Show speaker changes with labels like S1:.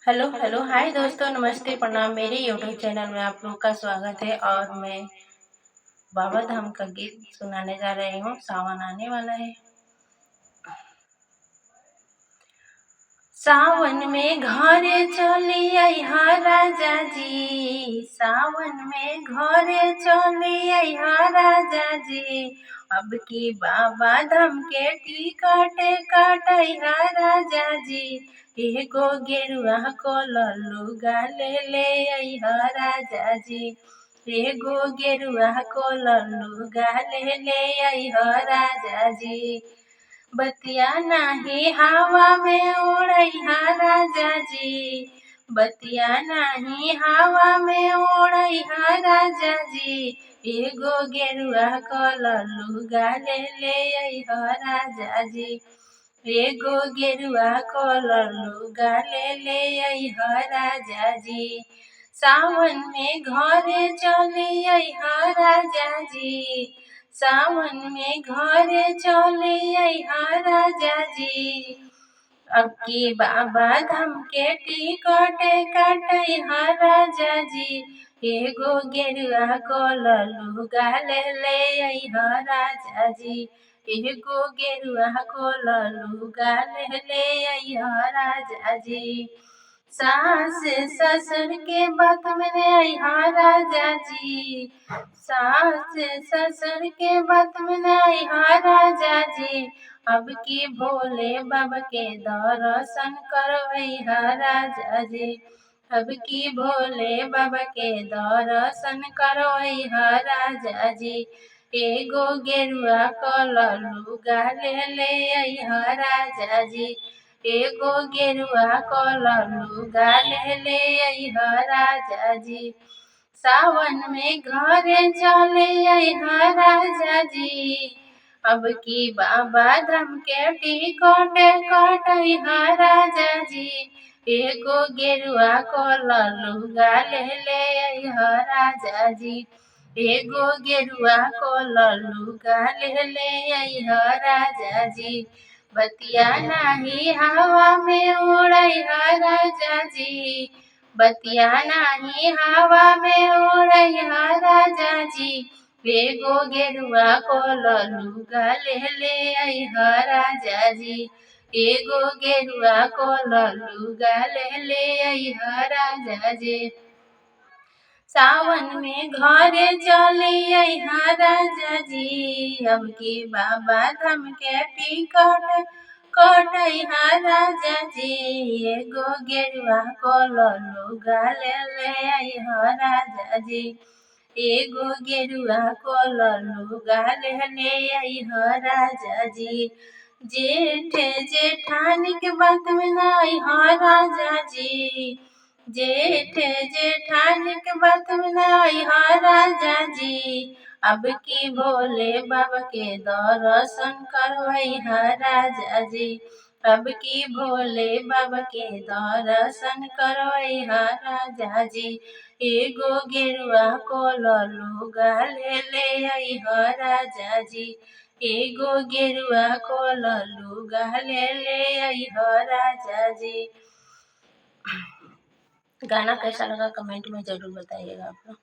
S1: Hello hello hi दोस्तों, नमस्ते प्रणाम। मेरे यूट्यूब चैनल में आप लोग का स्वागत है और मैं बाबा धाम का गीत सुनाने जा रही हूँ। सावन आने वाला है। सावन में घरे चली अइहा राजा जी, सावन में घरे चली अइहा राजा जी। अब की बाबा धाम के टिकट काटइहा राजा जी। एगो गेरुआ कलर लुगा ले अइहा राजा जी। एगो गेरुआ कलर लुगा ले अइहा राजा जी। बतिया नाही हवा में उड़इहा राजा जी। बतिया नाही हवा में उड़इहा राजा जी। एगो गेरुआ कलर लुगा ले अइहा राजा जी। एगो गेरुआ कलर लुगा ले अइहा राजा जी। सावन में घरे चली अइहा राजा जी। सावन में घरे चली अइहा राजा जी। अब की बाबा धाम के टिकट काटइहा राजा जी। एगो गेरुआ कलर लुगा ले अइहा राजा जी। एगो गेरुआ कलर लुगा ले अइहा राजा जी। सास ससुर के बात में अइहा राजा जी। सास ससुर के बात में अइहा राजा जी। अब की भोले बाबा के दर्शन करवइहा राजा जी। अब की भोले बाबा के दर्शन करवइहा राजा जी। एगो गेरुआ कलर लुगा ले अइहा राजा जी। एगो गेरुआ कलर लुगा ले अइहा राजा जी। सावन में घरे चले अइहा राजा जी। अब की बाबा धाम के टिकट काटइहा राजा जी। एगो गेरुआ कलर लुगा ले अइहा राजा जी। एगो गेरुआ कलर लुगा ले अइहा राजा जी। बतिया नाही हवा में उड़इहा राजा जी। बतिया नाही हवा में उड़इहा राजा जी। एगो गेरुआ कलर लुगा ले अइहा राजा जी। एगो गेरुआ कलर लुगा ले अइहा राजा जी। सावन में घरे चली अइहा राजा जी। अब की बाबा धाम के टिकट कटइहा राजा जी। एगो गेरुआ कलर लुगा ले अइहा राजा जी। एगो गेरुआ कलर लुगा ले अइहा राजा जी। जेठ जेठानी के बात में ना अइहा राजा जी। जेठ जेठानी के बात में ना अइहा राजा जी। अब की भोले बाबा के दर्शन करवइहा राजा जी। अब की भोले बाबा के दर्शन करवइहा राजा जी। एगो गेरुआ कलर लुगा ले अइहा राजा जी। एगो गेरुआ कलर लुगा ले अइहा राजा जी। गाना कैसा लगा कमेंट में ज़रूर बताइएगा आप लोग।